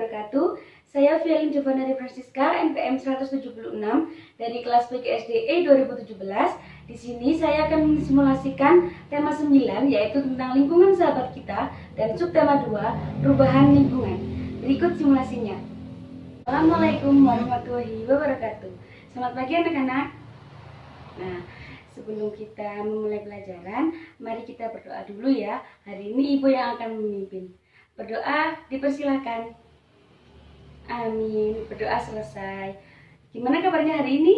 wabarakatuh. Saya Fialin Jovanari Francisca, NPM 176 dari kelas PGSDE 2017. Di sini saya akan mensimulasikan tema 9 yaitu tentang lingkungan sahabat kita dan subtema 2, perubahan lingkungan. Berikut simulasinya. Assalamualaikum warahmatullahi wabarakatuh. Selamat pagi anak-anak. Nah, sebelum kita memulai pelajaran, mari kita berdoa dulu ya. Hari ini Ibu yang akan memimpin. Berdoa dipersilakan. Amin. Berdoa selesai. Gimana kabarnya hari ini?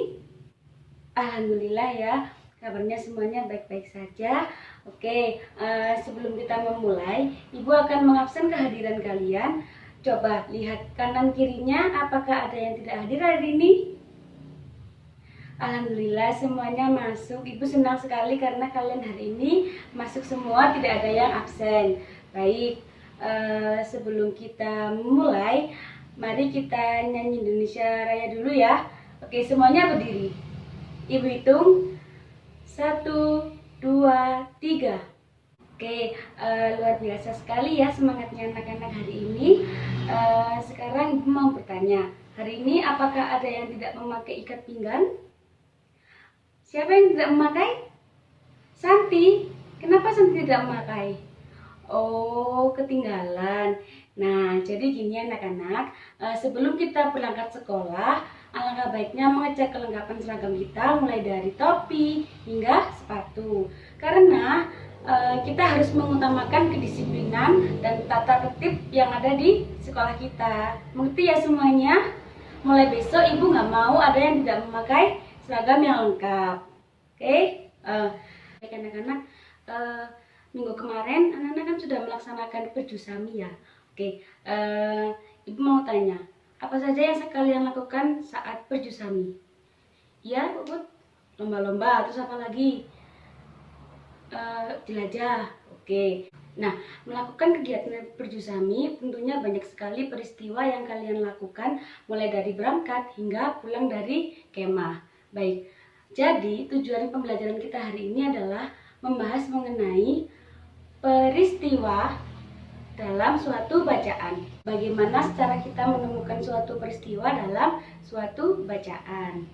Alhamdulillah ya, kabarnya semuanya baik-baik saja. Oke, sebelum kita memulai, Ibu akan mengabsen kehadiran kalian. Coba lihat kanan kirinya, apakah ada yang tidak hadir hari ini? Alhamdulillah semuanya masuk. Ibu senang sekali karena kalian hari ini masuk semua, tidak ada yang absen. Baik, sebelum kita mulai, mari kita nyanyi Indonesia Raya dulu ya. Oke, semuanya berdiri. Ibu hitung 1, 2, 3. Oke, luar biasa sekali ya semangatnya anak-anak hari ini. Sekarang Ibu mau bertanya, hari ini apakah ada yang tidak memakai ikat pinggang? Siapa yang tidak memakai? Santi. Kenapa Santi tidak memakai? Oh, ketinggalan. Nah, jadi gini anak-anak, sebelum kita berangkat sekolah, alangkah baiknya mengecek kelengkapan seragam kita mulai dari topi hingga sepatu. Karena kita harus mengutamakan kedisiplinan dan tata tertib yang ada di sekolah kita. Mengerti ya semuanya? Mulai besok Ibu nggak mau ada yang tidak memakai seragam yang lengkap. Oke? Baik anak-anak, minggu kemarin anak-anak kan sudah melaksanakan perjusami ya. Oke, Ibu mau tanya, apa saja yang kalian lakukan saat perjusami? Ya, Ibu, lomba-lomba, terus apa lagi? Jelajah. Oke. Nah, melakukan kegiatan perjusami tentunya banyak sekali peristiwa yang kalian lakukan mulai dari berangkat hingga pulang dari kemah. Baik. Jadi, tujuan pembelajaran kita hari ini adalah membahas mengenai peristiwa dalam suatu bacaan. Bagaimana secara kita menemukan suatu peristiwa dalam suatu bacaan.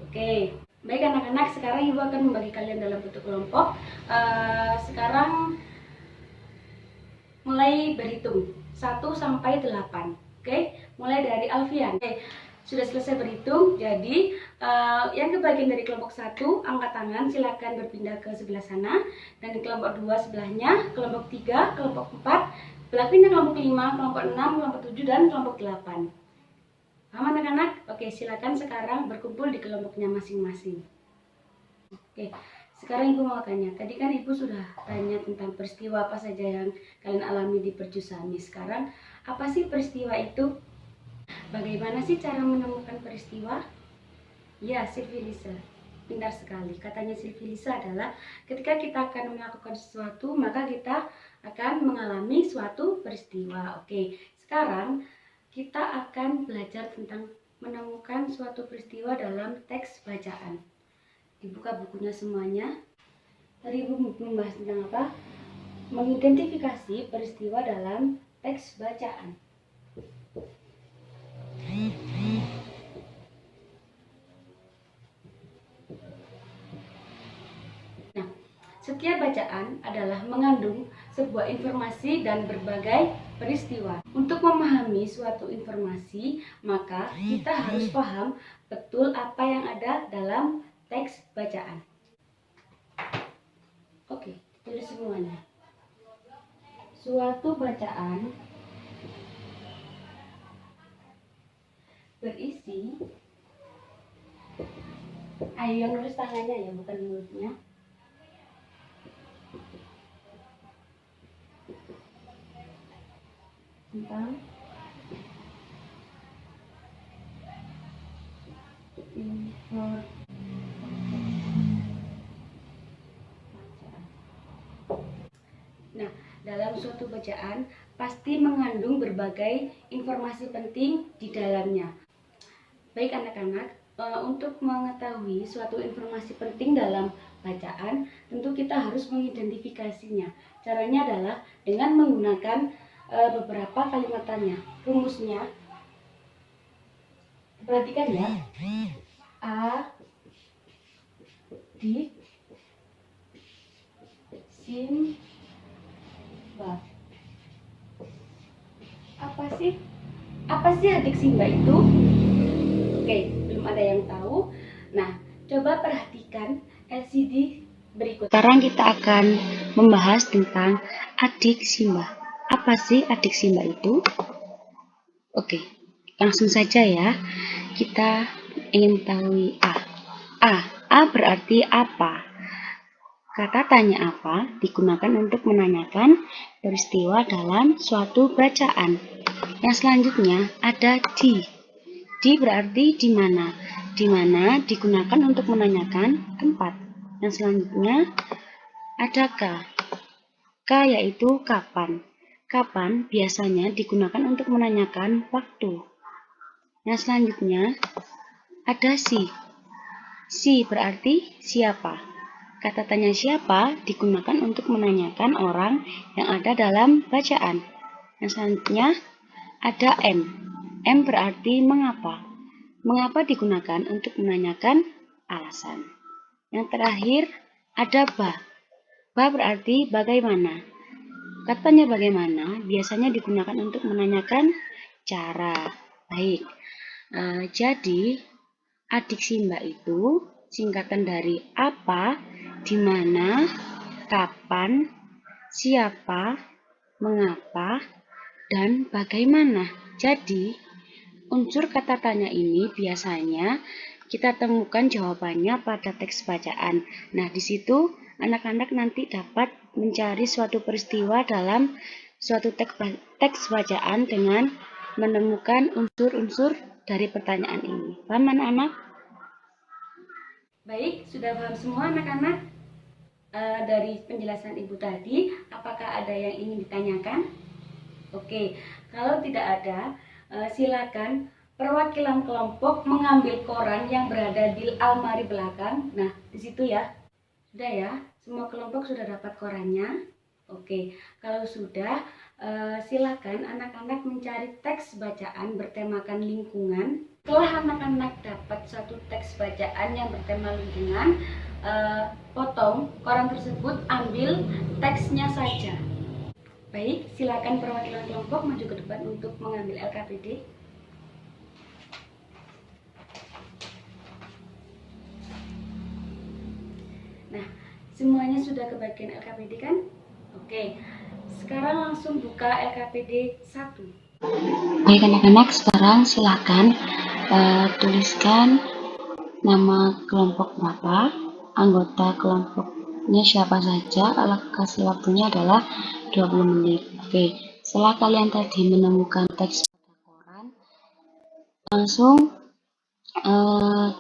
Oke. Baik anak-anak, sekarang Ibu akan membagi kalian dalam bentuk kelompok. Sekarang mulai berhitung 1 sampai 8. Oke, mulai dari Alfian. Oke, sudah selesai berhitung. Jadi yang kebagian dari kelompok 1 angkat tangan, silakan berpindah ke sebelah sana. Dan di kelompok 2 sebelahnya, kelompok 3, kelompok 4, pindah kelompok 5, kelompok 6, kelompok 7 dan kelompok 8. Paham anak-anak? Oke, silakan sekarang berkumpul di kelompoknya masing-masing. Oke, sekarang Ibu mau tanya. Tadi kan Ibu sudah tanya tentang peristiwa apa saja yang kalian alami di perjusami. Sekarang, apa sih peristiwa itu? Bagaimana sih cara menemukan peristiwa? Ya, Sylvie Lisa. Pintar sekali. Katanya Sylvie Lisa adalah ketika kita akan melakukan sesuatu, maka kita akan mengalami suatu peristiwa. Oke, sekarang kita akan belajar tentang menemukan suatu peristiwa dalam teks bacaan. Dibuka bukunya semuanya. Tadi Ibu membahas tentang apa? Mengidentifikasi peristiwa dalam teks bacaan. Nah, setiap bacaan adalah mengandung sebuah informasi dan berbagai peristiwa. Untuk memahami suatu informasi, maka kita harus paham betul apa yang ada dalam teks bacaan. Oke, tulis semuanya. Suatu bacaan berisi, ayo yang nulis tangannya ya, bukan mulutnya. Tentang Nah, dalam suatu bacaan pasti mengandung berbagai informasi penting di dalamnya. Baik anak-anak, untuk mengetahui suatu informasi penting dalam bacaan, tentu kita harus mengidentifikasinya. Caranya adalah dengan menggunakan beberapa kalimatannya. Rumusnya, perhatikan ya. Adik Simba. Apa sih adik Simba itu? Oke, belum ada yang tahu. Nah, coba perhatikan LCD berikut. Sekarang kita akan membahas tentang adik Simba. Apa sih adik Simba itu? Oke, langsung saja ya. Kita ingin tahu A berarti apa? Kata tanya apa digunakan untuk menanyakan peristiwa dalam suatu bacaan. Yang selanjutnya ada di. Di berarti di mana. Di mana digunakan untuk menanyakan tempat. Yang selanjutnya ada K. K yaitu kapan. Kapan biasanya digunakan untuk menanyakan waktu. Yang selanjutnya ada si. Si berarti siapa. Kata tanya siapa digunakan untuk menanyakan orang yang ada dalam bacaan. Yang selanjutnya ada M. M berarti mengapa. Mengapa digunakan untuk menanyakan alasan. Yang terakhir ada ba. Ba berarti bagaimana. Katanya bagaimana biasanya digunakan untuk menanyakan cara. Baik, jadi adik Simba itu singkatan dari apa, di mana, kapan, siapa, mengapa, dan bagaimana. Jadi, unsur kata tanya ini biasanya kita temukan jawabannya pada teks bacaan. Nah, di situ anak-anak nanti dapat mencari suatu peristiwa dalam suatu teks bacaan dengan menemukan unsur-unsur dari pertanyaan ini. Paham anak-anak? Baik, sudah paham semua anak-anak? Dari penjelasan Ibu tadi, apakah ada yang ingin ditanyakan? Oke, kalau tidak ada, silakan perwakilan kelompok mengambil koran yang berada di almari belakang. Nah, di situ ya. Sudah ya, semua kelompok sudah dapat korannya. Oke, kalau sudah, silakan anak-anak mencari teks bacaan bertemakan lingkungan. Setelah anak-anak dapat satu teks bacaan yang bertema lingkungan, potong koran tersebut, ambil teksnya saja. Baik, silakan perwakilan kelompok maju ke depan untuk mengambil LKPD. Nah, semuanya sudah kebagian LKPD kan? Oke, sekarang langsung buka LKPD 1. Baik anak-anak, sekarang silakan tuliskan nama kelompok berapa, anggota kelompoknya siapa saja, alokasi waktunya adalah 20 menit. Oke, setelah kalian tadi menemukan teks pada koran, langsung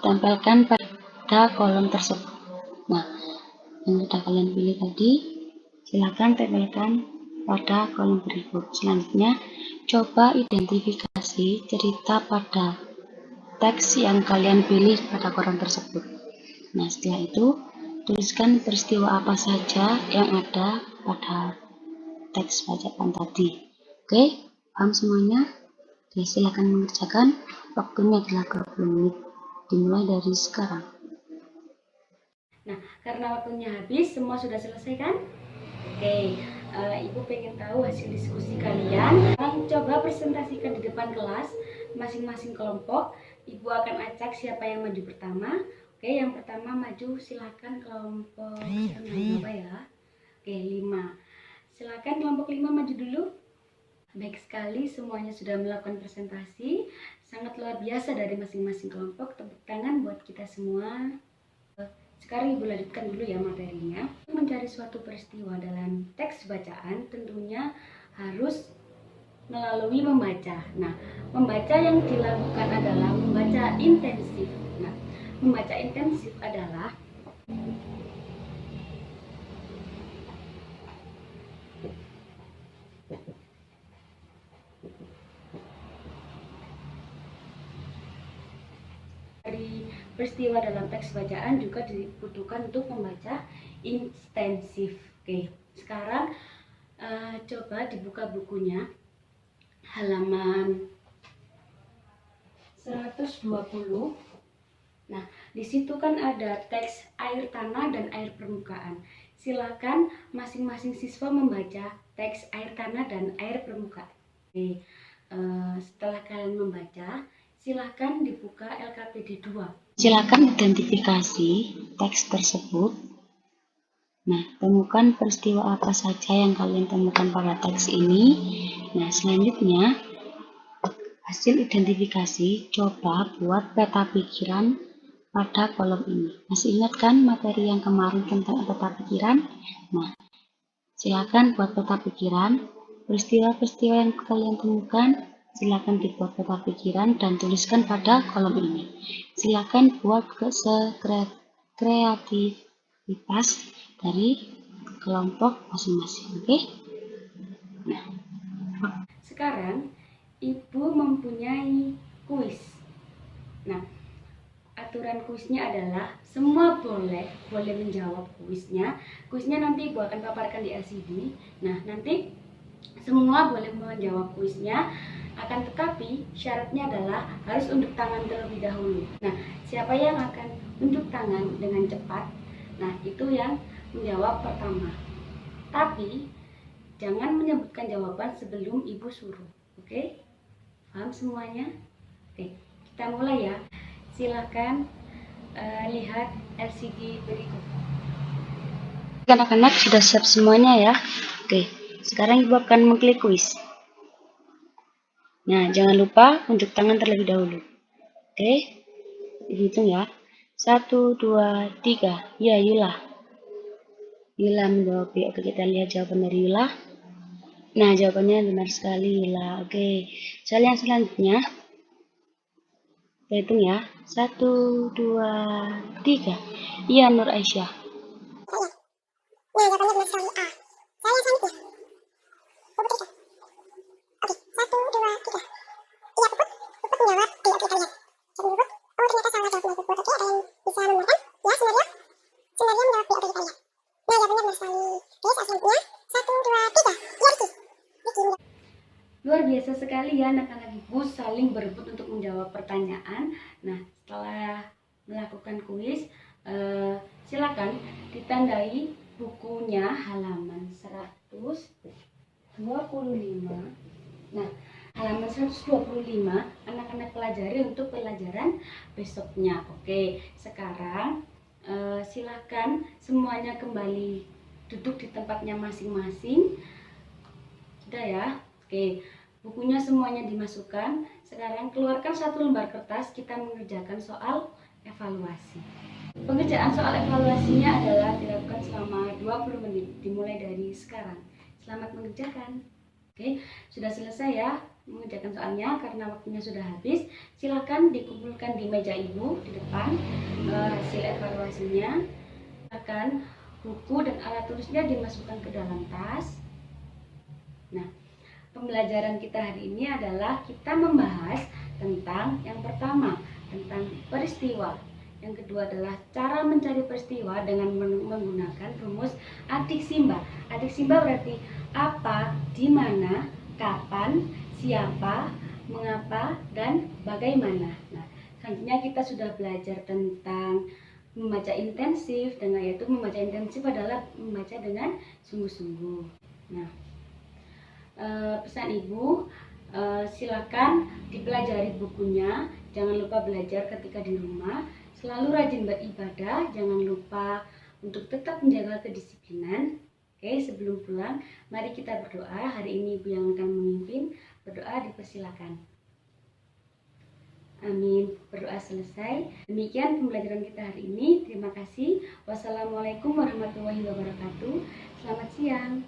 tempelkan pada kolom tersebut. Nah, yang sudah kalian pilih tadi, silakan tempelkan pada kolom berikut. Selanjutnya, coba identifikasi cerita pada teks yang kalian pilih pada koran tersebut. Nah, setelah itu, tuliskan peristiwa apa saja yang ada pada teks bacaan tadi. Oke, paham semuanya? Oke, silakan mengerjakan. Waktunya adalah 20 menit. Dimulai dari sekarang. Nah, karena waktunya habis, semua sudah selesai kan? Oke, Ibu pengen tahu hasil diskusi kalian. Sekarang coba presentasikan di depan kelas masing-masing kelompok. Ibu akan acak siapa yang maju pertama. Oke, yang pertama maju silakan kelompok apa ya? Oke, 5. Silakan kelompok 5 maju dulu. Baik sekali, semuanya sudah melakukan presentasi. Sangat luar biasa dari masing-masing kelompok. Tepuk tangan buat kita semua. Sekarang Ibu lanjutkan dulu ya materinya. Mencari suatu peristiwa dalam teks bacaan tentunya harus melalui membaca. Nah, membaca yang dilakukan adalah membaca intensif. Nah, membaca intensif adalah dari peristiwa dalam teks bacaan juga dibutuhkan untuk membaca intensif. Oke, sekarang coba dibuka bukunya. halaman 120. Nah, di situ kan ada teks air tanah dan air permukaan. Silakan masing-masing siswa membaca teks air tanah dan air permukaan. Oke, setelah kalian membaca, silakan dibuka LKPD 2. Silakan identifikasi teks tersebut. Nah, temukan peristiwa apa saja yang kalian temukan pada teks ini. Nah, selanjutnya hasil identifikasi, coba buat peta pikiran pada kolom ini. Masih ingat kan materi yang kemarin tentang peta pikiran? Nah, silakan buat peta pikiran. Peristiwa-peristiwa yang kalian temukan, silakan dibuat peta pikiran dan tuliskan pada kolom ini. Silakan buat kreativitas dari kelompok masing-masing. Oke? Nah, sekarang Ibu mempunyai kuis. Nah, aturan kuisnya adalah semua boleh menjawab kuisnya. Kuisnya nanti Ibu akan paparkan di LCD. Nah, nanti semua boleh menjawab kuisnya. Akan tetapi syaratnya adalah harus unjuk tangan terlebih dahulu. Nah, siapa yang akan unjuk tangan dengan cepat, nah itu yang menjawab pertama. Tapi jangan menyebutkan jawaban sebelum Ibu suruh. Oke? Paham semuanya? Oke, kita mulai ya. Silahkan lihat LCD berikut. Anak-anak sudah siap semuanya ya? Oke, sekarang Ibu akan mengklik kuis. Nah, jangan lupa unjuk tangan terlebih dahulu. Oke, dihitung ya. 1, 2, 3. Ya, Yula. Yula menjawab. Oke, kita lihat jawaban dari Yula. Nah, jawabannya benar sekali, Yula. Oke, soal yang selanjutnya. Kita hitung ya. 1, 2, 3. Iya, Nur Aisyah. Nah, jawabannya benar sekali A. Saya yang selanjutnya. Puput Rika. Oke, 1, 2, 3. Iya, Puput. Puput menjawab. Oke, kita lihat. Jadi Puput. Oh, ternyata salah jawabannya Puput. Oke, ada yang bisa membenarkan? Ya, Sunaria. Sunaria menjawab B. Oke, kita lihat. Nah, jawabannya benar sekali. Oke, soal selanjutnya. 1, 2, 3. Iya, Riki. Riki menjawab. Luar biasa sekali ya anak-anak Ibu saling berebut untuk menjawab pertanyaan. Nah, setelah melakukan kuis, silakan ditandai bukunya halaman 125. Nah, halaman 125 anak-anak pelajari untuk pelajaran besoknya. Oke, sekarang silakan semuanya kembali duduk di tempatnya masing-masing. Sudah ya? Oke, bukunya semuanya dimasukkan. Sekarang keluarkan satu lembar kertas, kita mengerjakan soal evaluasi. Pengerjaan soal evaluasinya adalah dilakukan selama 20 menit, dimulai dari sekarang. Selamat mengerjakan. Oke, sudah selesai ya mengerjakan soalnya karena waktunya sudah habis. Silakan dikumpulkan di meja Ibu di depan hasil evaluasinya. Silakan buku dan alat tulisnya dimasukkan ke dalam tas. Nah, pembelajaran kita hari ini adalah kita membahas tentang yang pertama, tentang peristiwa. Yang kedua adalah cara mencari peristiwa dengan menggunakan rumus adik simba. Adik simba berarti apa, di mana, kapan, siapa, mengapa, dan bagaimana. Nah, selanjutnya kita sudah belajar tentang membaca intensif, dengan yaitu membaca intensif adalah membaca dengan sungguh-sungguh. Nah, pesan Ibu, silakan dipelajari bukunya. Jangan lupa belajar ketika di rumah. Selalu rajin beribadah. Jangan lupa untuk tetap menjaga kedisiplinan. Oke, sebelum pulang, mari kita berdoa. Hari ini Ibu yang akan memimpin. Berdoa dipersilakan. Amin. Berdoa selesai. Demikian pembelajaran kita hari ini. Terima kasih. Wassalamualaikum warahmatullahi wabarakatuh. Selamat siang.